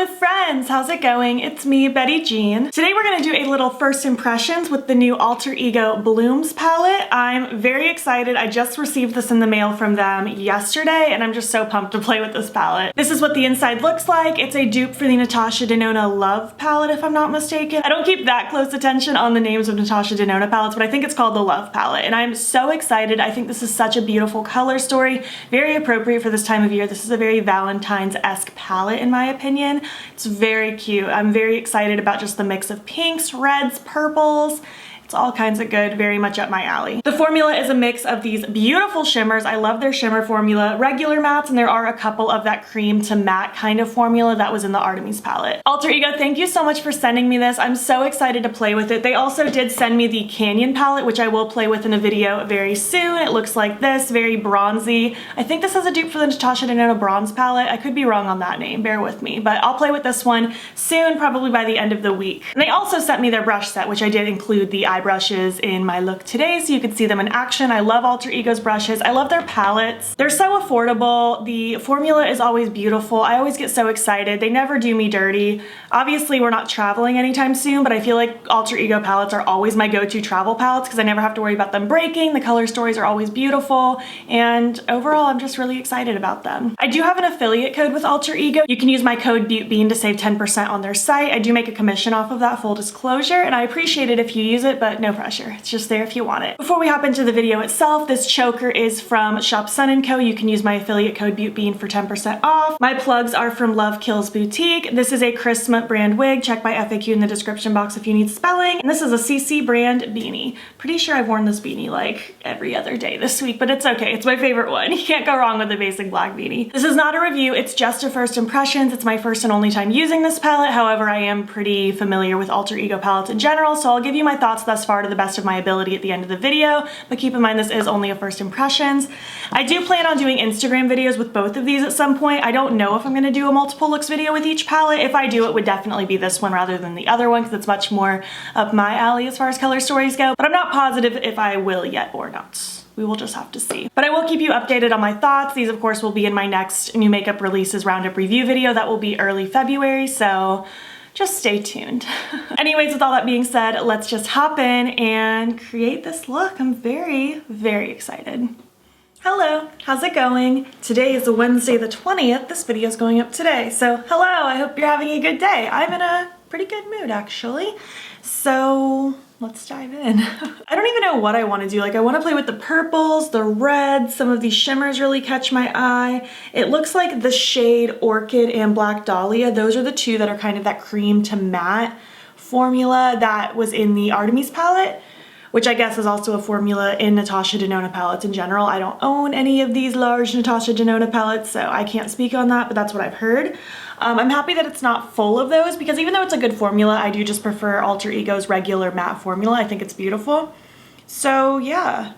Hello friends, how's it going? It's me, Betty Jean. Today we're gonna do a little first impressions with the new Alter Ego Blooms palette. I'm very excited. I just received this in the mail from them yesterday and I'm just so pumped to play with this palette. This is what the inside looks like. It's a dupe for the Natasha Denona Love palette if I'm not mistaken. I don't keep that close attention on the names of Natasha Denona palettes, but I think it's called the Love palette and I'm so excited. I think this is such a beautiful color story, very appropriate for this time of year. This is a very Valentine's-esque palette in my opinion. It's very cute. I'm very excited about just the mix of pinks, reds, purples. It's all kinds of good, very much up my alley. The formula is a mix of these beautiful shimmers. I love their shimmer formula, regular mattes, and there are a couple of that cream to matte kind of formula that was in the Artemis palette. Alter Ego, thank you so much for sending me this. I'm so excited to play with it. They also did send me the Canyon palette, which I will play with in a video very soon. It looks like this, very bronzy. I think this is a dupe for the Natasha Denona Bronze palette. I could be wrong on that name, bear with me, but I'll play with this one soon, probably by the end of the week. And they also sent me their brush set, which I did include the eye brushes in my look today so you could see them in action. I love Alter Ego's brushes. I love their palettes. They're so affordable. The formula is always beautiful. I always get so excited. They never do me dirty. Obviously, we're not traveling anytime soon, but I feel like Alter Ego palettes are always my go-to travel palettes because I never have to worry about them breaking. The color stories are always beautiful, and overall, I'm just really excited about them. I do have an affiliate code with Alter Ego. You can use my code BEAUTBEAN to save 10% on their site. I do make a commission off of that, full disclosure, and I appreciate it if you use it, but no pressure. It's just there if you want it. Before we hop into the video itself, this choker is from Shop Sun & Co. You can use my affiliate code BEAUTBEAN for 10% off. My plugs are from Love Kills Boutique. This is a Christmas brand wig. Check my FAQ in the description box if you need spelling. And this is a CC brand beanie. Pretty sure I've worn this beanie like every other day this week, but it's okay. It's my favorite one. You can't go wrong with a basic black beanie. This is not a review. It's just a first impressions. It's my first and only time using this palette. However, I am pretty familiar with Alter Ego palettes in general, so I'll give you my thoughts thus far to the best of my ability at the end of the video, but keep in mind this is only a first impressions. I do plan on doing Instagram videos with both of these at some point. I don't know if I'm going to do a multiple looks video with each palette. If I do, it would definitely be this one rather than the other one because it's much more up my alley as far as color stories go, but I'm not positive if I will yet or not. We will just have to see. But I will keep you updated on my thoughts. These of course will be in my next new makeup releases roundup review video. That will be early February, so just stay tuned. Anyways, with all that being said, let's just hop in and create this look. I'm very, very excited. Hello, how's it going? Today is Wednesday the 20th. This video is going up today. So hello, I hope you're having a good day. I'm in a pretty good mood actually. So let's dive in. I don't even know what I want to do. Like I want to play with the purples, the reds, some of these shimmers really catch my eye. It looks like the shade Orchid and Black Dahlia. Those are the two that are kind of that cream to matte formula that was in the Artemis palette, which I guess is also a formula in Natasha Denona palettes in general. I don't own any of these large Natasha Denona palettes, so I can't speak on that, but that's what I've heard. I'm happy that it's not full of those because even though it's a good formula, I do just prefer Alter Ego's regular matte formula. I think it's beautiful. So yeah,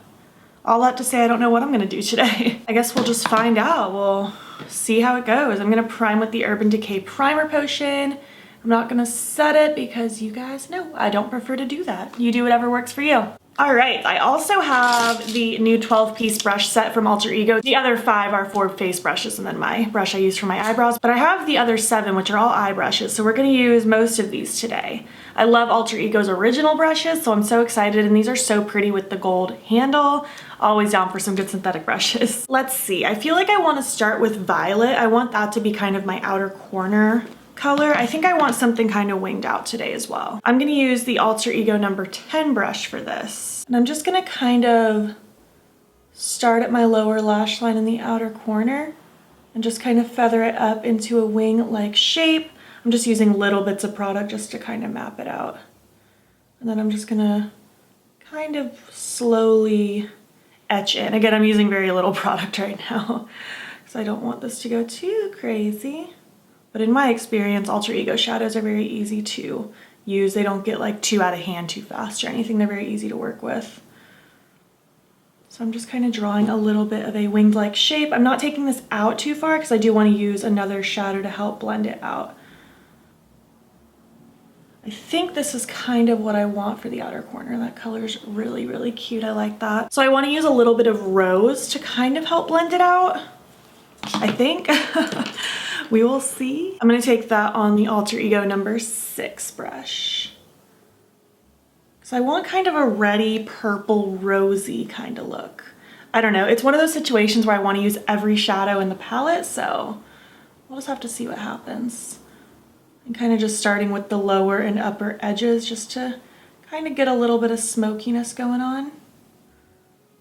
all that to say, I don't know what I'm gonna do today. I guess we'll just find out. We'll see how it goes. I'm gonna prime with the Urban Decay Primer Potion. I'm not gonna set it because you guys know I don't prefer to do that. You do whatever works for you. All right, I also have the new 12-piece brush set from Alter Ego. The other 5 are for face brushes and then my brush I use for my eyebrows, but I have the other 7, which are all eye brushes, so we're gonna use most of these today. I love Alter Ego's original brushes, so I'm so excited, and these are so pretty with the gold handle. Always down for some good synthetic brushes. Let's see, I feel like I wanna start with violet. I want that to be kind of my outer corner color. I think I want something kind of winged out today as well. I'm gonna use the Alter Ego number 10 brush for this. And I'm just gonna kind of start at my lower lash line in the outer corner and just kind of feather it up into a wing-like shape. I'm just using little bits of product just to kind of map it out. And then I'm just gonna kind of slowly etch in. Again, I'm using very little product right now because I don't want this to go too crazy. But in my experience, Alter Ego shadows are very easy to use. They don't get like too out of hand too fast or anything. They're very easy to work with. So I'm just kind of drawing a little bit of a winged-like shape. I'm not taking this out too far because I do want to use another shadow to help blend it out. I think this is kind of what I want for the outer corner. That color's really, really cute. I like that. So I want to use a little bit of rose to kind of help blend it out, I think. We will see. I'm gonna take that on the Alter Ego number 6 brush. So I want kind of a reddy, purple, rosy kind of look. I don't know, it's one of those situations where I want to use every shadow in the palette, so we'll just have to see what happens. I'm kind of just starting with the lower and upper edges just to kind of get a little bit of smokiness going on.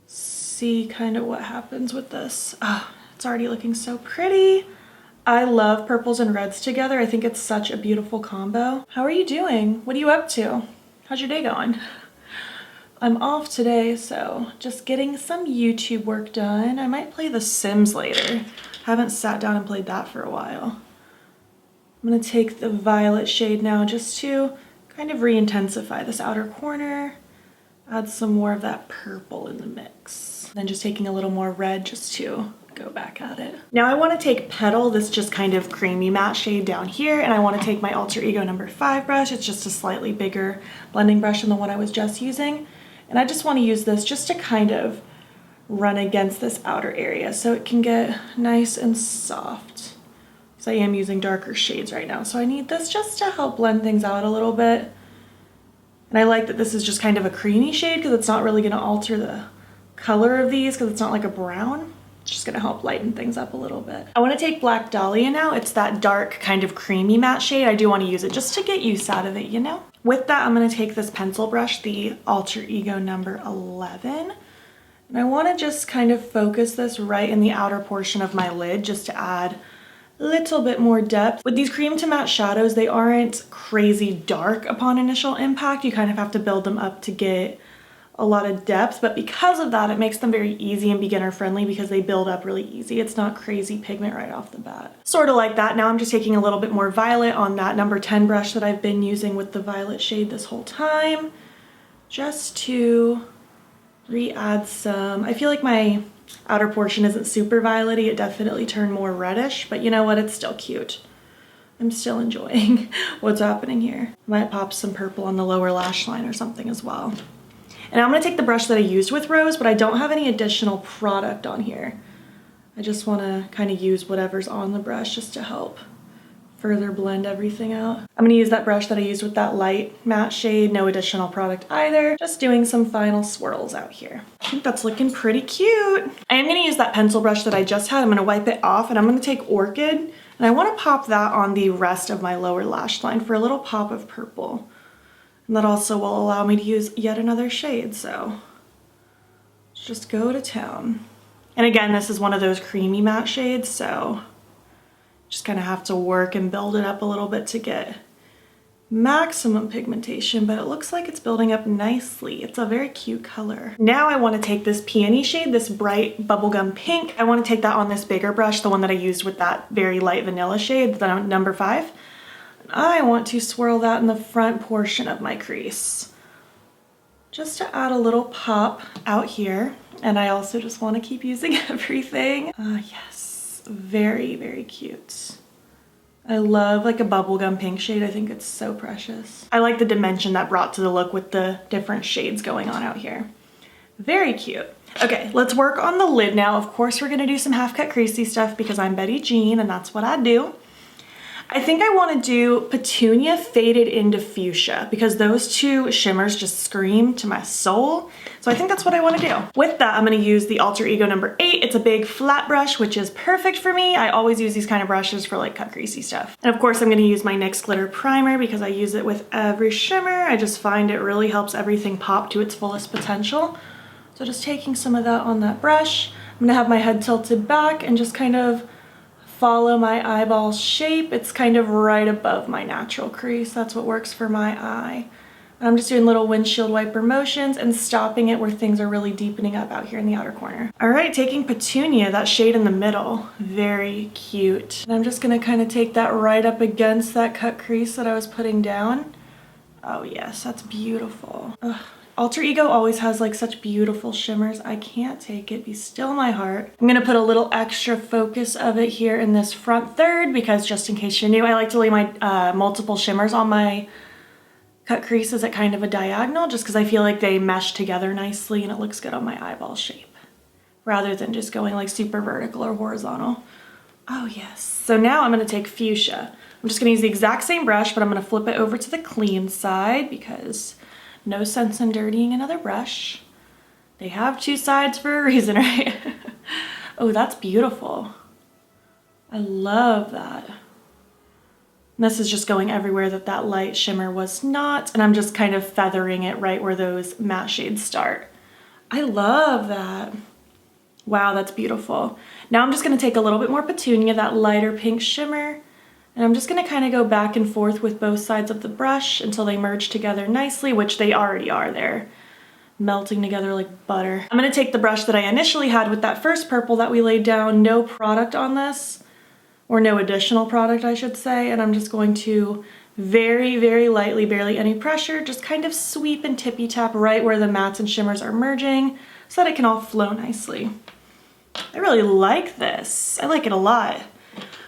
See kind of what happens with this. Ah, it's already looking so pretty. I love purples and reds together. I think it's such a beautiful combo. How are you doing? What are you up to? How's your day going? I'm off today, so just getting some YouTube work done. I might play The Sims later. Haven't sat down and played that for a while. I'm gonna take the violet shade now just to kind of re-intensify this outer corner. Add some more of that purple in the mix. Then just taking a little more red just to go back at it. Now I want to take Petal, this just kind of creamy matte shade down here, and I want to take my Alter Ego number 5 brush. It's just a slightly bigger blending brush than the one I was just using. And I just want to use this just to kind of run against this outer area so it can get nice and soft. Because I am using darker shades right now, so I need this just to help blend things out a little bit. And I like that this is just kind of a creamy shade because it's not really going to alter the color of these because it's not like a brown. It's just going to help lighten things up a little bit. I want to take Black Dahlia now. It's that dark kind of creamy matte shade. I do want to use it just to get use out of it, you know? With that, I'm going to take this pencil brush, the Alter Ego number 11. And I want to just kind of focus this right in the outer portion of my lid just to add a little bit more depth. With these cream to matte shadows, they aren't crazy dark upon initial impact. You kind of have to build them up to get a lot of depth, but because of that, it makes them very easy and beginner friendly because they build up really easy. It's not crazy pigment right off the bat. Sort of like that. Now I'm just taking a little bit more violet on that number 10 brush that I've been using with the violet shade this whole time, just to re-add some. I feel like my outer portion isn't super violet-y. It definitely turned more reddish, but you know what? It's still cute. I'm still enjoying what's happening here. Might pop some purple on the lower lash line or something as well. And I'm going to take the brush that I used with Rose, but I don't have any additional product on here. I just want to kind of use whatever's on the brush just to help further blend everything out. I'm going to use that brush that I used with that light matte shade, no additional product either. Just doing some final swirls out here. I think that's looking pretty cute. I am going to use that pencil brush that I just had. I'm going to wipe it off and I'm going to take Orchid and I want to pop that on the rest of my lower lash line for a little pop of purple. And that also will allow me to use yet another shade, so just go to town. And again, this is one of those creamy matte shades, so just kind of have to work and build it up a little bit to get maximum pigmentation, but it looks like it's building up nicely. It's a very cute color. Now I want to take this peony shade, this bright bubblegum pink. I want to take that on this bigger brush, the one that I used with that very light vanilla shade, the number 5. I want to swirl that in the front portion of my crease just to add a little pop out here. And I also just want to keep using everything. Yes, very, very cute. I love like a bubblegum pink shade. I think it's so precious. I like the dimension that brought to the look with the different shades going on out here. Very cute. Okay, let's work on the lid now. Of course, we're gonna do some half cut creasy stuff because I'm Betty Jean and that's what I do. I think I want to do Petunia faded into fuchsia because those two shimmers just scream to my soul. So I think that's what I want to do. With that, I'm going to use the Alter Ego number 8. It's a big flat brush, which is perfect for me. I always use these kind of brushes for like cut creasy stuff. And of course, I'm going to use my NYX Glitter Primer because I use it with every shimmer. I just find it really helps everything pop to its fullest potential. So just taking some of that on that brush. I'm going to have my head tilted back and just kind of follow my eyeball shape. It's kind of right above my natural crease. That's what works for my eye. And I'm just doing little windshield wiper motions and stopping it where things are really deepening up out here in the outer corner. All right, taking Petunia, that shade in the middle, very cute. And I'm just gonna kind of take that right up against that cut crease that I was putting down. Oh yes, that's beautiful. Ugh. Alter Ego always has like such beautiful shimmers. I can't take it. Be still my heart. I'm gonna put a little extra focus of it here in this front third because just in case you're new, I like to lay my multiple shimmers on my cut creases at kind of a diagonal just because I feel like they mesh together nicely and it looks good on my eyeball shape rather than just going like super vertical or horizontal. Oh yes. So now I'm gonna take fuchsia. I'm just gonna use the exact same brush, but I'm gonna flip it over to the clean side because no sense in dirtying another brush. They have two sides for a reason, right? Oh, that's beautiful. I love that. And this is just going everywhere that light shimmer was not, and I'm just kind of feathering it right where those matte shades start. I love that. Wow, that's beautiful. Now I'm just gonna take a little bit more petunia, that lighter pink shimmer, and I'm just gonna kind of go back and forth with both sides of the brush until they merge together nicely, which they already are there, melting together like butter. I'm gonna take the brush that I initially had with that first purple that we laid down, no product on this, or no additional product I should say, and I'm just going to very, very lightly, barely any pressure, just kind of sweep and tippy tap right where the mattes and shimmers are merging so that it can all flow nicely. I really like this. I like it a lot.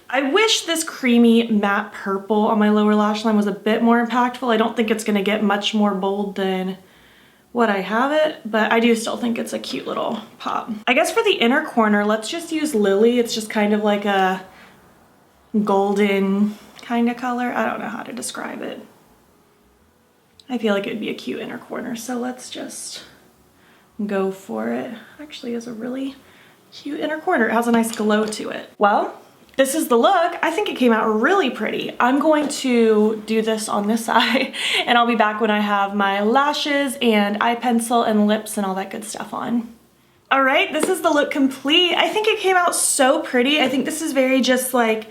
I wish this creamy matte purple on my lower lash line was a bit more impactful. I don't think it's gonna get much more bold than what I have it, but I do still think it's a cute little pop. I guess for the inner corner, let's just use Lily. It's just kind of like a golden kind of color. I don't know how to describe it. I feel like it'd be a cute inner corner, so let's just go for it. Actually, is a really cute inner corner. It has a nice glow to it. Well, this is the look. I think it came out really pretty. I'm going to do this on this eye and I'll be back when I have my lashes and eye pencil and lips and all that good stuff on. All right, this is the look complete. I think it came out so pretty. I think this is very just like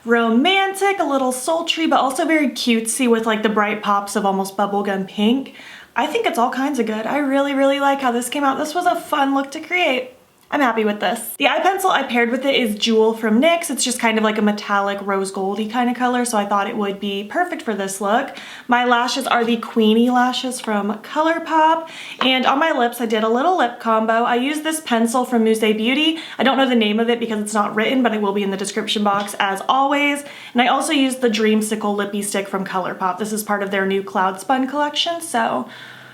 romantic, a little sultry, but also very cutesy with like the bright pops of almost bubblegum pink. I think it's all kinds of good. I really, really like how this came out. This was a fun look to create. I'm happy with this. The eye pencil I paired with it is Jewel from NYX. It's just kind of like a metallic rose goldy kind of color, so I thought it would be perfect for this look. My lashes are the Queenie Lashes from Colourpop, and on my lips I did a little lip combo. I used this pencil from Musee Beauty. I don't know the name of it because it's not written, but it will be in the description box as always. And I also used the Dreamsicle Lippy Stick from Colourpop. This is part of their new Cloud Spun collection, so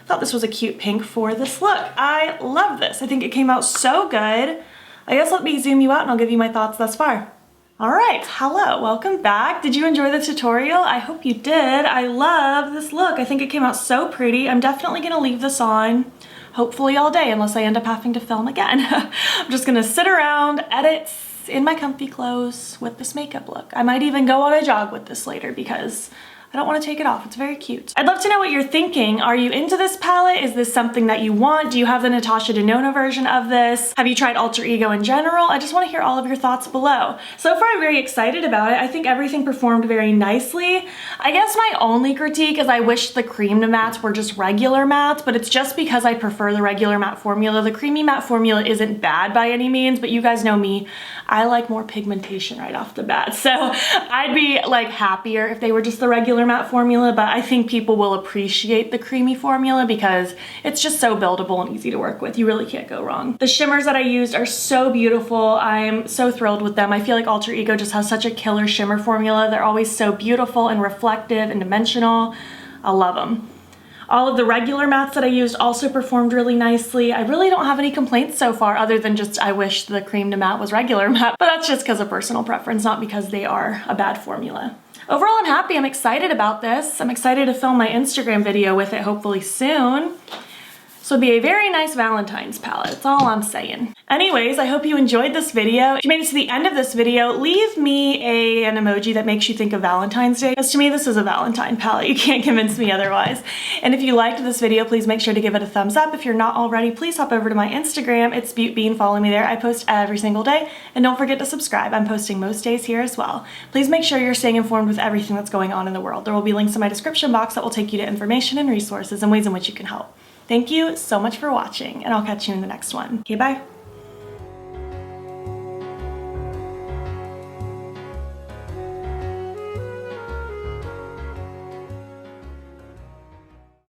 I thought this was a cute pink for this look. I love this. I think it came out so good. I guess let me zoom you out and I'll give you my thoughts thus far. All right, hello, welcome back. Did you enjoy the tutorial? I hope you did. I love this look. I think it came out so pretty. I'm definitely gonna leave this on hopefully all day unless I end up having to film again. I'm just gonna sit around, edit in my comfy clothes with this makeup look. I might even go on a jog with this later because I don't want to take it off. It's very cute. I'd love to know what you're thinking. Are you into this palette? Is this something that you want? Do you have the Natasha Denona version of this? Have you tried Alter Ego in general? I just want to hear all of your thoughts below. So far, I'm very excited about it. I think everything performed very nicely. I guess my only critique is I wish the cream to mattes were just regular mattes, but it's just because I prefer the regular matte formula. The creamy matte formula isn't bad by any means, but you guys know me. I like more pigmentation right off the bat. So I'd be like happier if they were just the regular matte formula, but I think people will appreciate the creamy formula because it's just so buildable and easy to work with. You really can't go wrong. The shimmers that I used are so beautiful. I'm so thrilled with them. I feel like Alter Ego just has such a killer shimmer formula. They're always so beautiful and reflective and dimensional. I love them. All of the regular mattes that I used also performed really nicely. I really don't have any complaints so far other than just I wish the cream to matte was regular matte, but that's just because of personal preference, not because they are a bad formula. Overall, I'm happy. I'm excited about this. I'm excited to film my Instagram video with it hopefully soon. This would be a very nice Valentine's palette. That's all I'm saying. Anyways, I hope you enjoyed this video. If you made it to the end of this video, leave me an emoji that makes you think of Valentine's Day. Because to me, this is a Valentine palette. You can't convince me otherwise. And if you liked this video, please make sure to give it a thumbs up. If you're not already, please hop over to my Instagram. It's BEAUTBEAN. Follow me there. I post every single day. And don't forget to subscribe. I'm posting most days here as well. Please make sure you're staying informed with everything that's going on in the world. There will be links in my description box that will take you to information and resources and ways in which you can help. Thank you so much for watching, and I'll catch you in the next one. Okay, bye.